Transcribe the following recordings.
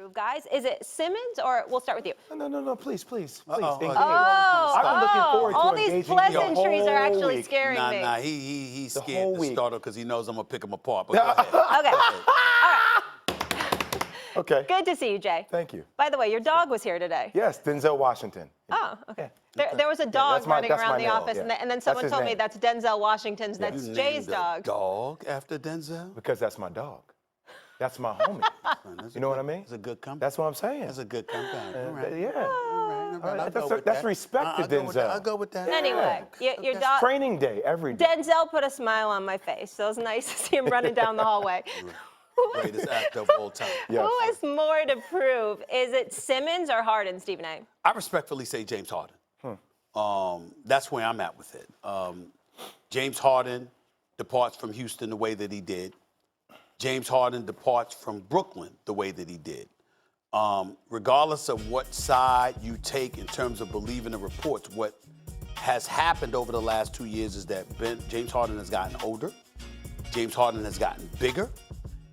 prove, guys? Is it Simmons or we'll start with you? No, please. Engage. Oh, I've been looking forward to all these engaging pleasantries are actually week. scaring me. Nah, he's scared to start because he knows I'm going to pick him apart. But go ahead. Okay. Okay. Good to see you, Jay. Thank you. By the way, your dog was here today. Yes, Denzel Washington. Oh, okay. There was a dog running around the office, and then someone told me that's Denzel Washington's, and that's You Jay's named a dog. dog after Denzel? Because that's my dog. That's my homie. You know what I mean? That's a good comeback. That's what I'm saying. That's a good comeback. All right. Yeah. All right. That's respect to Denzel. I'll go with that. Anyway, your dog. Training day every day. Denzel put a smile on my face, so it was nice to see him running down the hallway. Greatest actor of all time. Yes. Who has more to prove? Is it Simmons or Harden, Stephen A? I respectfully say James Harden. That's where I'm at with it. James Harden departs from Houston the way that he did. James Harden departs from Brooklyn the way that he did. Regardless of what side you take in terms of believing the reports, what has happened over the last 2 years is that James Harden has gotten older. James Harden has gotten bigger.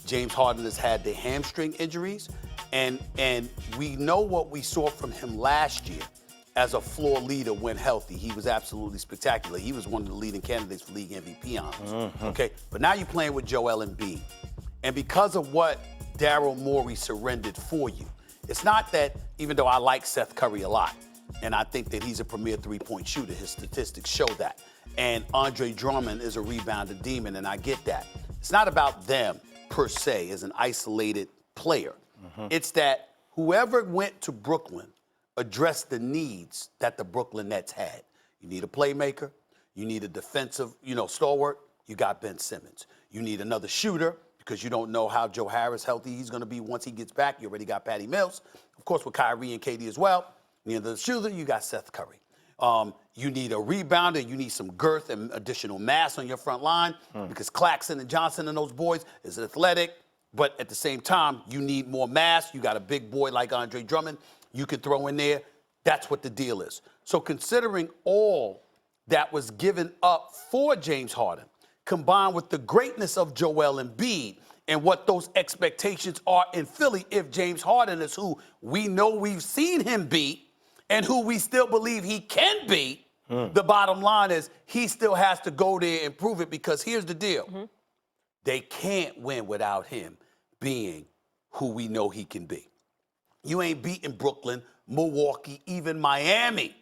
James Harden has had the hamstring injuries. And we know what we saw from him last year as a floor leader when healthy. He was absolutely spectacular. He was one of the leading candidates for league MVP honors. Okay, but now you're playing with Jwill Embiid. And because of what Daryl Morey surrendered for you, it's not that, even though I like Seth Curry a lot, and I think that he's a premier three-point shooter, his statistics show that. And Andre Drummond is a rebounder demon, and I get that. It's not about them per se as an isolated player. It's that whoever went to Brooklyn addressed the needs that the Brooklyn Nets had. You need a playmaker. You need a defensive, stalwart. You got Ben Simmons. You need another shooter because you don't know how Joe Harris healthy he's going to be once he gets back. You already got Patty Mills. Of course, with Kyrie and KD as well. You need the shooter. You got Seth Curry. You need a rebounder. You need some girth and additional mass on your front line because Claxton and Johnson and those boys is athletic. But at the same time, you need more mass. You got a big boy like Andre Drummond you could throw in there. That's what the deal is. So considering all that was given up for James Harden, combined with the greatness of Jwill Embiid and what those expectations are in Philly, if James Harden is who we know we've seen him be and who we still believe he can be, the bottom line is he still has to go there and prove it because here's the deal. They can't win without him being who we know he can be. You ain't beating Brooklyn, Milwaukee, even Miami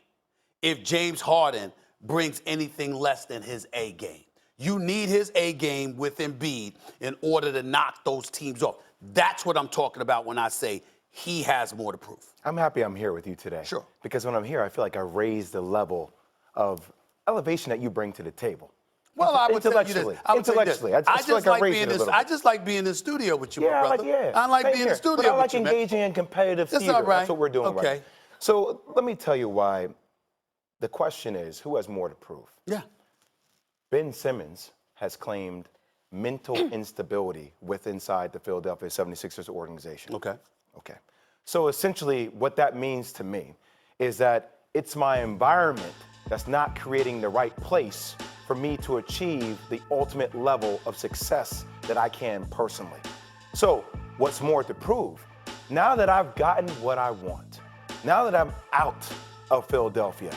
if James Harden brings anything less than his A game. You need his A game with Embiid in order to knock those teams off. That's what I'm talking about when I say he has more to prove. I'm happy I'm here with you today. Sure. Because when I'm here, I feel like I raise the level of elevation that you bring to the table. Well, I would tell you this. I just like being in the studio with you, my brother. I like being in the studio with you, I like engaging in competitive theater. All right. That's what we're doing right now. So let me tell you why. The question is, who has more to prove? Yeah. Ben Simmons has claimed mental instability inside the Philadelphia 76ers organization. Okay. So essentially what that means to me is that it's my environment that's not creating the right place for me to achieve the ultimate level of success that I can personally. So what's more to prove? Now that I've gotten what I want, now that I'm out of Philadelphia,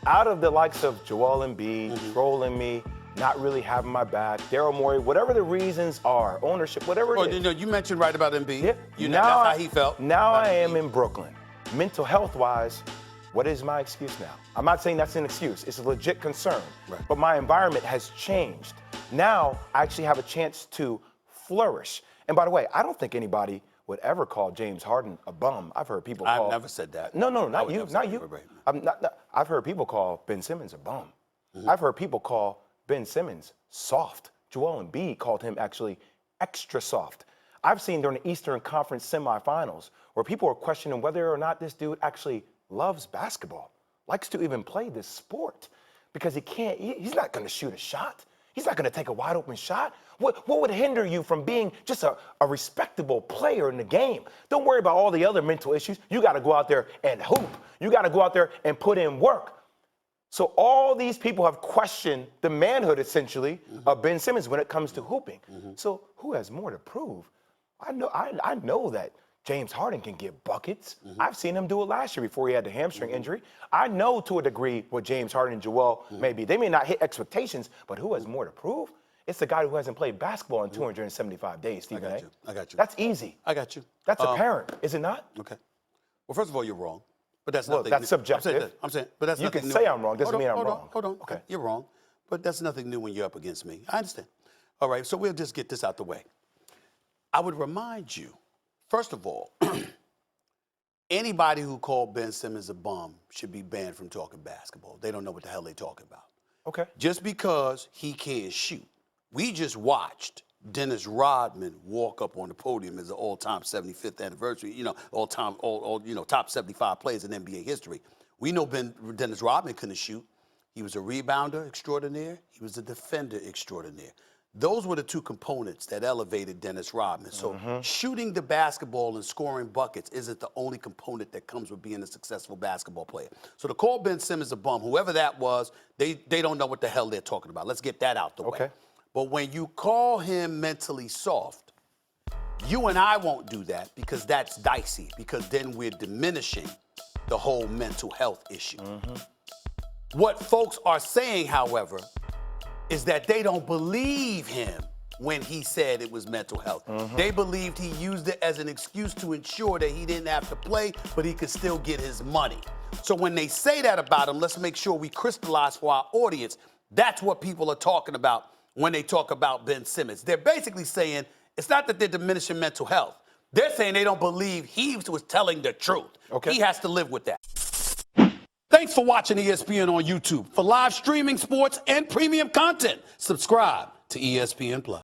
out of the likes of Jwill Embiid, trolling me, not really having my back, Daryl Morey, whatever the reasons are, ownership, whatever it is. You mentioned right about Embiid. Yeah. That's how he felt. Now I am in Brooklyn. Mental health-wise, what is my excuse now? I'm not saying that's an excuse. It's a legit concern. Right. But my environment has changed. Now I actually have a chance to flourish. And by the way, I don't think anybody would ever call James Harden a bum. I've heard people call... I've never said that. No, not you. I've heard people call Ben Simmons a bum. I've heard people call Ben Simmons soft. Jwill Embiid called him actually extra soft. I've seen during the Eastern Conference semifinals where people are questioning whether or not this dude actually loves basketball, likes to even play this sport, because he's not going to shoot a shot. He's not going to take a wide open shot. What would hinder you from being just a respectable player in the game? Don't worry about all the other mental issues. You got to go out there and hoop. You got to go out there and put in work. So all these people have questioned the manhood, essentially, of Ben Simmons when it comes to hooping. So who has more to prove? I know that James Harden can get buckets. I've seen him do it last year before he had the hamstring injury. I know to a degree what James Harden and Jwill may be. They may not hit expectations, but who has more to prove? It's the guy who hasn't played basketball in 275 days, Stephen A. I got you. That's easy. I got you. That's apparent, is it not? Okay. Well, first of all, you're wrong. But that's Well, nothing. that's subjective. I'm saying, but that's You nothing can new. say I'm wrong, doesn't mean I'm hold wrong. Hold on. Okay. You're wrong. But that's nothing new when you're up against me. I understand. All right, so we'll just get this out the way. I would remind you, first of all, anybody who called Ben Simmons a bum should be banned from talking basketball. They don't know what the hell they're talking about. Okay. Just because he can't shoot. We just watched Dennis Rodman walk up on the podium as the all-time 75th anniversary, all-time, top 75 players in NBA history. We know Dennis Rodman couldn't shoot. He was a rebounder extraordinaire. He was a defender extraordinaire. Those were the two components that elevated Dennis Rodman. So shooting the basketball and scoring buckets isn't the only component that comes with being a successful basketball player. So to call Ben Simmons a bum, whoever that was, they don't know what the hell they're talking about. Let's get that out the way. But when you call him mentally soft, you and I won't do that because that's dicey, because then we're diminishing the whole mental health issue. What folks are saying, however, is that they don't believe him when he said it was mental health. They believed he used it as an excuse to ensure that he didn't have to play, but he could still get his money. So when they say that about him, let's make sure we crystallize for our audience. That's what people are talking about when they talk about Ben Simmons. They're basically saying it's not that they're diminishing mental health. They're saying they don't believe he was telling the truth. He has to live with that. Thanks for watching ESPN on YouTube. For live streaming, sports, and premium content, subscribe to ESPN+.